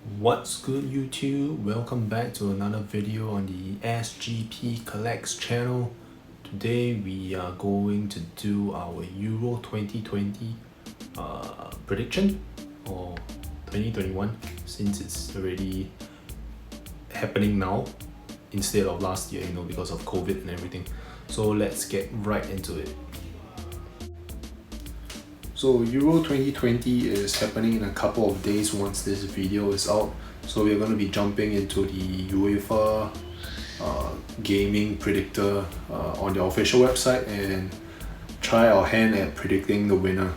What's good, YouTube? Welcome back to another video on the SGP Collects channel. Today we are going to do our Euro 2020 prediction, or 2021, since it's already happening now instead of last year, because of COVID and everything. So let's get right into it. So Euro 2020 is happening in a couple of days once this video is out. So we're going to be jumping into the UEFA gaming predictor on the official website and try our hand at predicting the winner.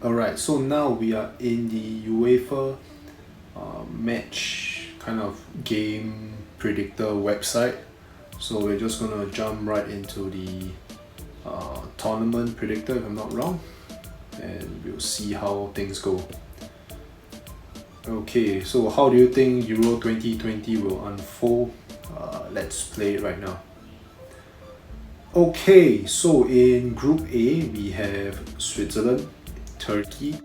Alright, so now we are in the UEFA match kind of game predictor website. So we're just going to jump right into the tournament predictor, if I'm not wrong, and we'll see how things go. Okay, so how do you think Euro 2020 will unfold? Let's play it right now. Okay, so in Group A we have Switzerland, Turkey,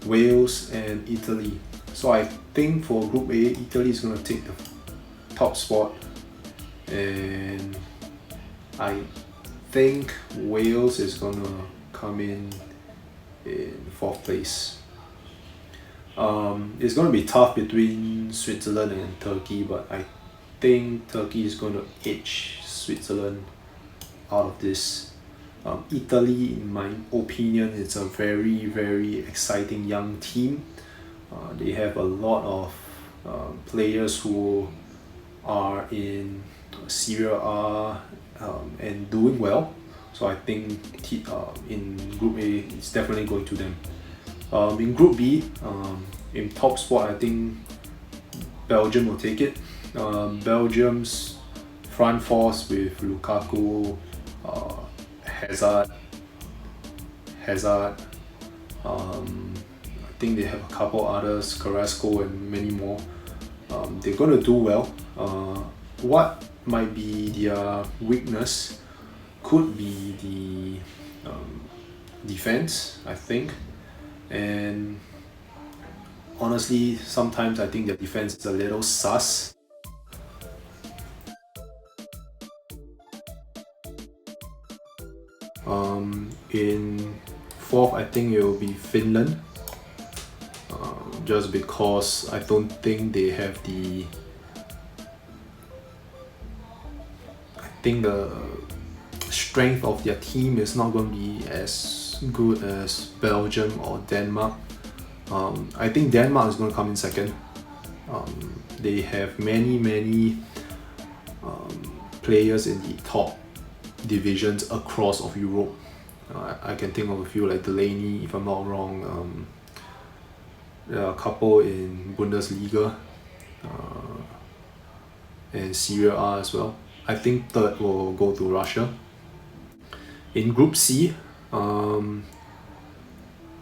Wales and Italy. So I think for Group A, Italy is going to take the top spot, and I think Wales is going to come in 4th place. It's going to be tough between Switzerland and Turkey, but I think Turkey is going to edge Switzerland out of this. Italy, in my opinion, is a very exciting young team. They have a lot of players who are in Serie A and doing well. So I think in Group A, it's definitely going to them. In Group B, in top spot, I think Belgium will take it. Belgium's front force with Lukaku, Hazard. I think they have a couple others, Carrasco and many more. They're going to do well. What might be their weakness could be the defense, I think. And honestly, sometimes I think their defense is a little sus. In 4th, I think it will be Finland. Just because I don't think they have the strength of their team is not going to be as good as Belgium or Denmark. I think Denmark is going to come in 2nd. They have many players in the top divisions across of Europe. I can think of a few like Delaney, if I'm not wrong. There are a couple in Bundesliga and Serie A as well. I think 3rd will go to Russia. In Group C, in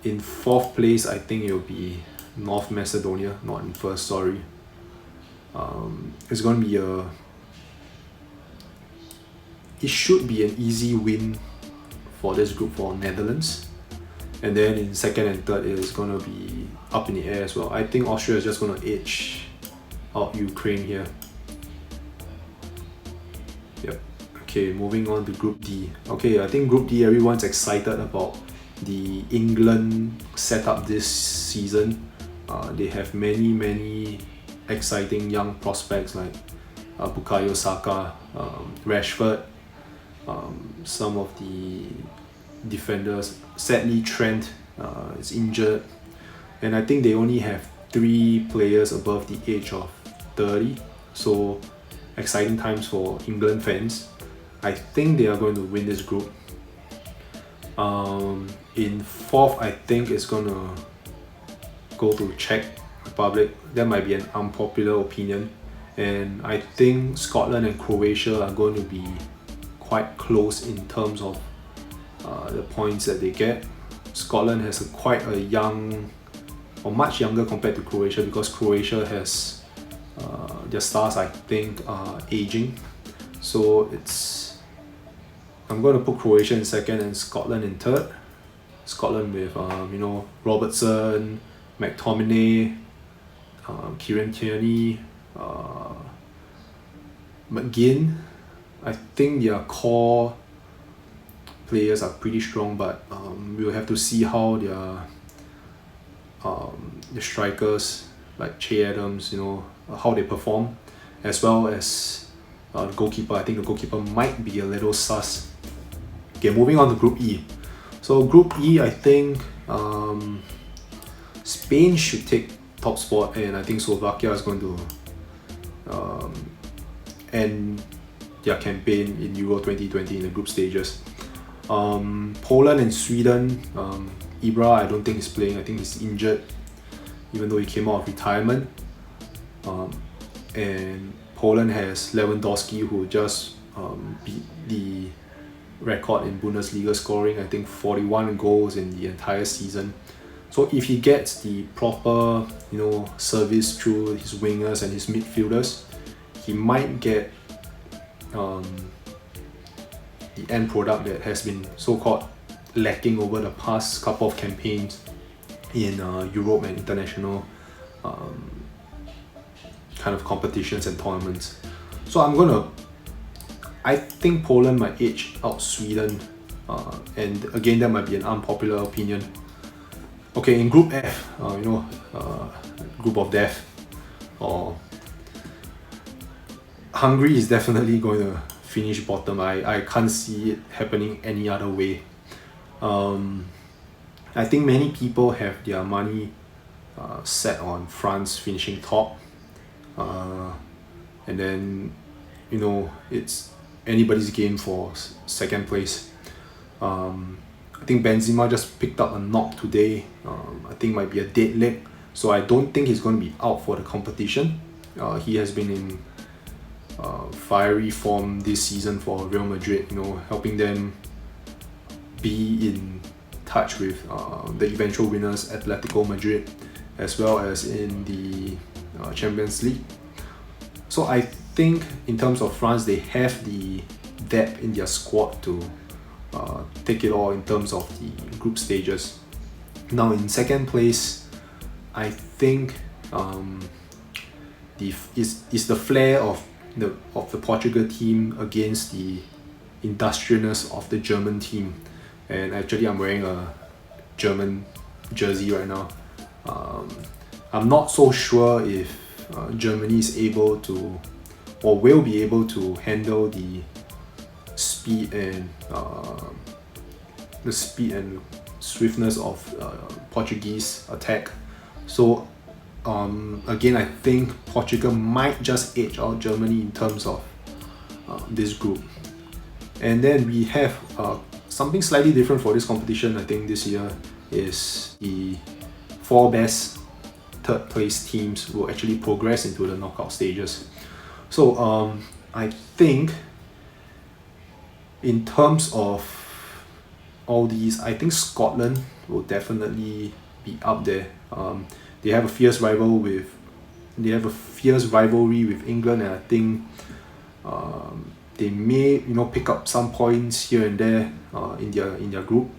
4th place, I think it will be North Macedonia, not in 1st, sorry. It's going to be it should be an easy win for this group for Netherlands. And then in 2nd and 3rd, it is going to be up in the air as well. I think Austria is just going to edge out Ukraine here. Yep. Okay, moving on to Group D. Okay, I think Group D, everyone's excited about the England setup this season. They have many exciting young prospects like Bukayo Saka, Rashford, some of the defenders. Sadly, Trent is injured, and I think they only have 3 players above the age of 30. So exciting times for England fans. I think they are going to win this group. In 4th, I think it's going to go to Czech Republic. That might be an unpopular opinion, and I think Scotland and Croatia are going to be quite close in terms of the points that they get. Scotland has quite a young, or much younger compared to Croatia, because Croatia has their stars, I think, are aging. So I'm going to put Croatia in 2nd and Scotland in 3rd. Scotland with Robertson, McTominay, Kieran Tierney, McGinn. I think their core players are pretty strong, but we'll have to see how the strikers like Che Adams, how they perform, as well as the goalkeeper. I think the goalkeeper might be a little sus. Okay, moving on to Group E. So Group E, I think Spain should take top spot, and I think Slovakia is going to end their campaign in Euro 2020 in the group stages. Poland and Sweden, Ibra I don't think he's playing. I think he's injured, even though he came out of retirement. And Poland has Lewandowski, who just beat the record in Bundesliga scoring, I think 41 goals in the entire season. So if he gets the proper, service through his wingers and his midfielders, he might get the end product that has been so-called lacking over the past couple of campaigns in Europe and international kind of competitions and tournaments. So I think Poland might edge out Sweden, and again that might be an unpopular opinion. Okay, in Group F, Group of Death, or Hungary is definitely going to finish bottom. I can't see it happening any other way. I think many people have their money set on France finishing top, and then it's anybody's game for second place. I think Benzema just picked up a knock today. I think might be a dead leg, so I don't think he's going to be out for the competition. He has been in fiery form this season for Real Madrid, helping them be in touch with the eventual winners Atletico Madrid, as well as in the Champions League. So I think in terms of France, they have the depth in their squad to take it all in terms of the group stages. Now in second place, I think is the flair of the Portugal team against the industriousness of the German team. And actually I'm wearing a German jersey right now. I'm not so sure if Germany is able to or will be able to handle the speed and swiftness of Portuguese attack. So again, I think Portugal might just edge out Germany in terms of this group. And then we have something slightly different for this competition. I think this year is the 4 best third place teams will actually progress into the knockout stages. So I think in terms of all these, I think Scotland will definitely be up there. They have a fierce rivalry with England, and I think they may pick up some points here and there in their group.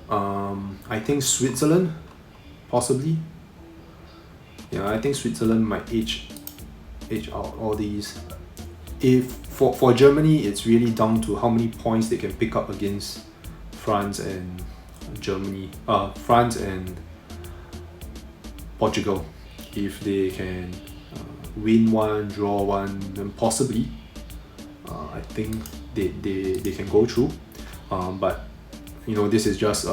I think Switzerland possibly. Yeah, I think Switzerland might edge out all these. If for Germany, it's really down to how many points they can pick up against France and Portugal. If they can win one, draw one, then possibly I think they can go through. But this is just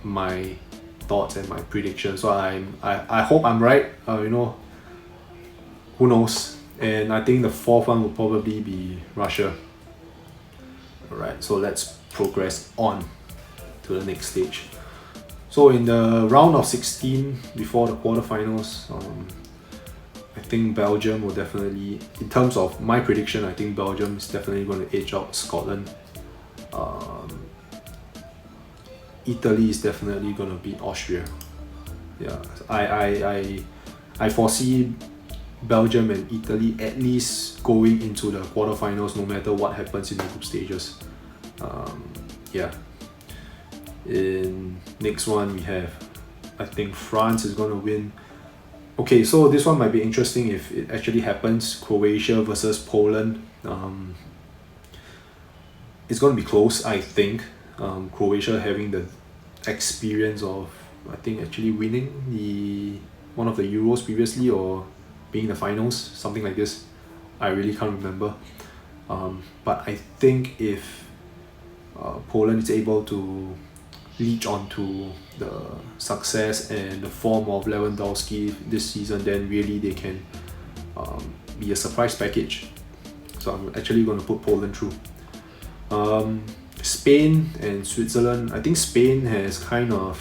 my thoughts and my prediction. So I hope I'm right. Who knows? And I think the fourth one will probably be Russia. Alright, so let's progress on to the next stage. So in the round of 16 before the quarterfinals, I think Belgium will definitely, in terms of my prediction, I think Belgium is definitely going to edge out Scotland. Italy is definitely going to beat Austria. Yeah, I foresee Belgium and Italy at least going into the quarterfinals no matter what happens in the group stages. In next one we have, I think France is going to win. Okay, so this one might be interesting if it actually happens. Croatia versus Poland. It's going to be close, I think. Croatia having the experience of, I think, actually winning the one of the Euros previously, or being in the finals, something like this. I really can't remember. But I think if Poland is able to leech onto the success and the form of Lewandowski this season, then really they can be a surprise package. So I'm actually going to put Poland through. Spain and Switzerland. I think Spain has kind of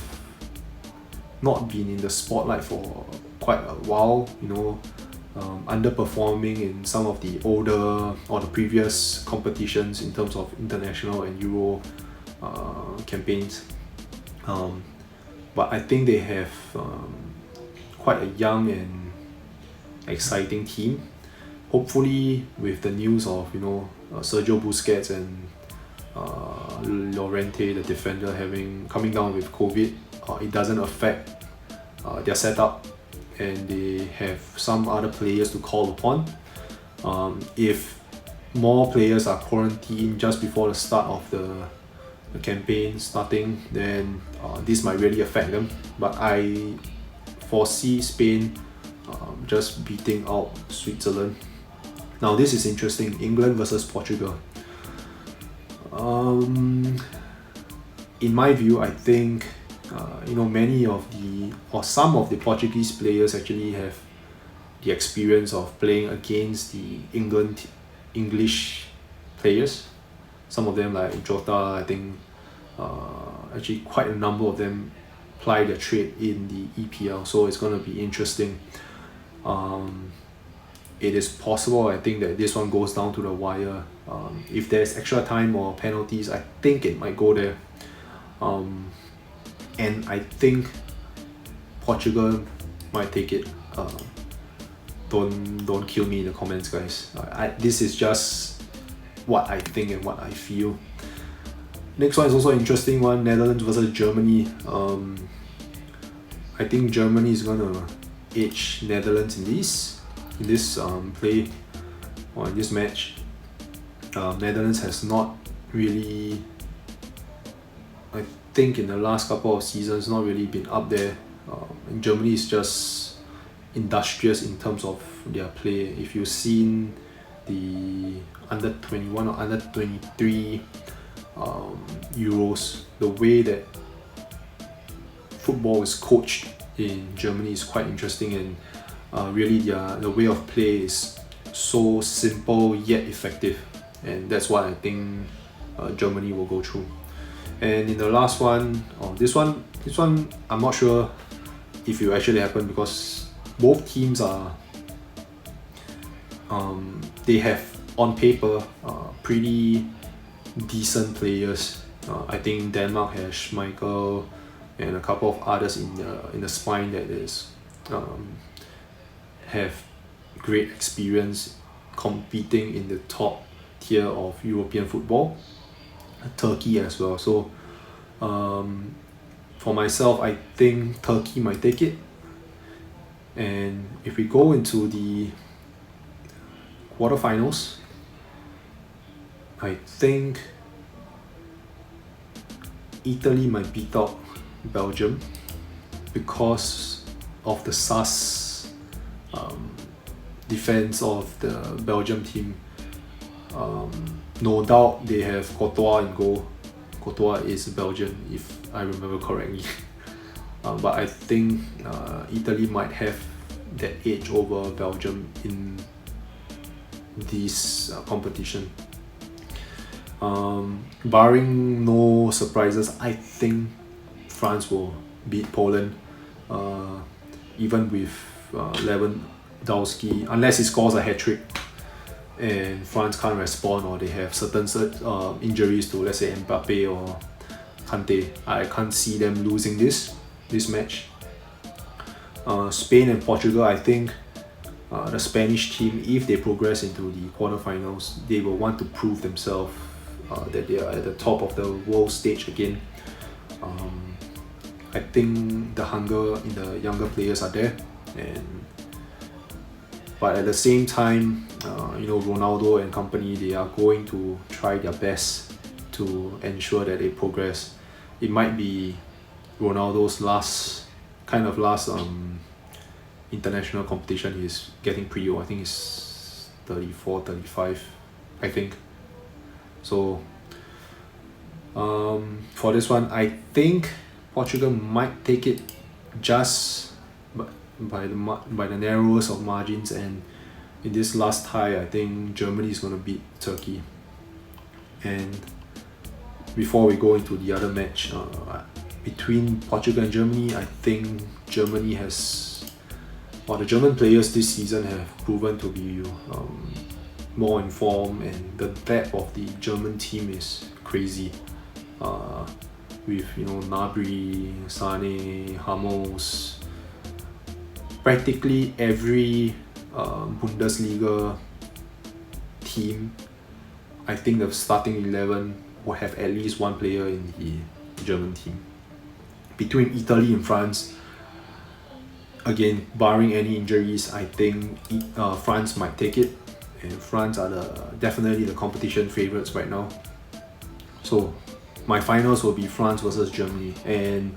not been in the spotlight for quite a while, underperforming in some of the older or the previous competitions in terms of international and Euro campaigns. But I think they have quite a young and exciting team. Hopefully, with the news of Sergio Busquets and Llorente, the defender, coming down with COVID, it doesn't affect their setup, and they have some other players to call upon. If more players are quarantined just before the start of the campaign starting, then this might really affect them. But I foresee Spain just beating out Switzerland. Now this is interesting. England versus Portugal. In my view, I think many of some of the Portuguese players actually have the experience of playing against the English players. Some of them, like Jota, I think actually quite a number of them ply their trade in the EPL, so it's going to be interesting. It is possible, I think, that this one goes down to the wire. If there's extra time or penalties, I think it might go there. And I think Portugal might take it. Don't kill me in the comments, guys. This is just what I think and what I feel. Next one is also an interesting one. Netherlands versus Germany. I think Germany is gonna edge Netherlands in this play, or in this match. Netherlands has not really, I think, in the last couple of seasons, not really been up there. And Germany is just industrious in terms of their play. If you've seen the under 21 or under 23 Euros, the way that football is coached in Germany is quite interesting, and really the way of play is so simple yet effective, and that's what I think Germany will go through. And in the last one, this one I'm not sure if it will actually happen, because both teams are they have on paper pretty decent players. I think Denmark has Schmeichel and a couple of others in the spine that is have great experience competing in the top tier of European football. Turkey as well. So for myself, I think Turkey might take it. And if we go into the quarterfinals, I think Italy might beat out Belgium because of the sus defense of the Belgium team. No doubt they have Courtois in goal. Courtois is Belgian, if I remember correctly. But I think Italy might have that edge over Belgium in this competition. Barring no surprises, I think France will beat Poland, even with Lewandowski, unless he scores a hat-trick and France can't respond, or they have certain injuries to, let's say, Mbappe or Kante. I can't see them losing this match. Spain and Portugal, I think the Spanish team, if they progress into the quarterfinals, they will want to prove themselves that they are at the top of the world stage again. I think the hunger in the younger players are there. But at the same time, Ronaldo and company, they are going to try their best to ensure that they progress. It might be Ronaldo's last international competition. He's getting pretty old. I think he's 34, 35, I think. So for this one, I think Portugal might take it just by the narrowest of margins, and in this last tie, I think Germany is going to beat Turkey. And before we go into the other match, between Portugal and Germany, I think the German players this season have proven to be more informed, and the depth of the German team is crazy. With Gnabry, Sane, Hummels, practically every Bundesliga team, I think the starting 11 will have at least one player in the German team. Between Italy and France, again, barring any injuries, I think France might take it, and France are definitely the competition favourites right now. So my finals will be France versus Germany, and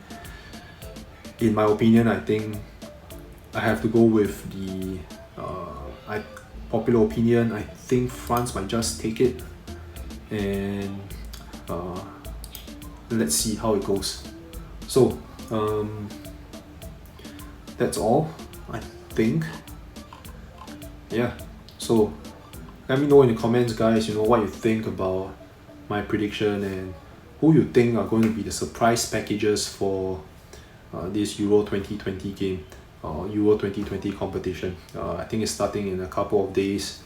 in my opinion, I think I have to go with the popular opinion. I think France might just take it, and let's see how it goes. So that's all, I think. Yeah, so let me know in the comments, guys, what you think about my prediction and who you think are going to be the surprise packages for this Euro 2020 game, Euro 2020 competition. I think it's starting in a couple of days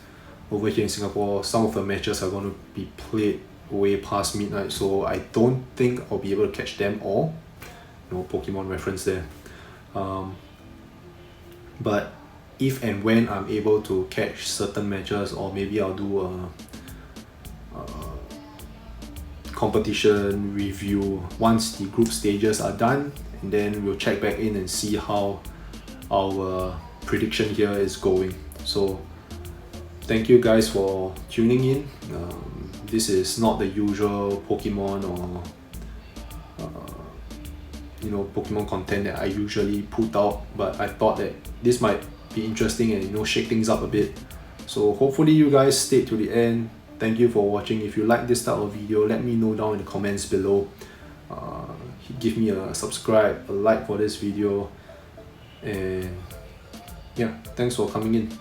over here in Singapore. Some of the matches are going to be played way past midnight, so I don't think I'll be able to catch them all. Pokemon reference there. But if and when I'm able to catch certain matches, or maybe I'll do a competition review once the group stages are done, and then we'll check back in and see how our prediction here is going. So thank you guys for tuning in. This is not the usual Pokemon or Pokemon content that I usually put out, but I thought that this might be interesting and shake things up a bit. So hopefully you guys stayed to the end. Thank you for watching. If you like this type of video, let me know down in the comments below. Give me a subscribe, a like for this video, and yeah, thanks for coming in.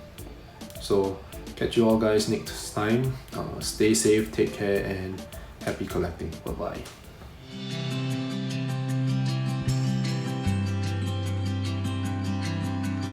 So catch you all guys next time. Stay safe, take care, and happy collecting. Bye bye.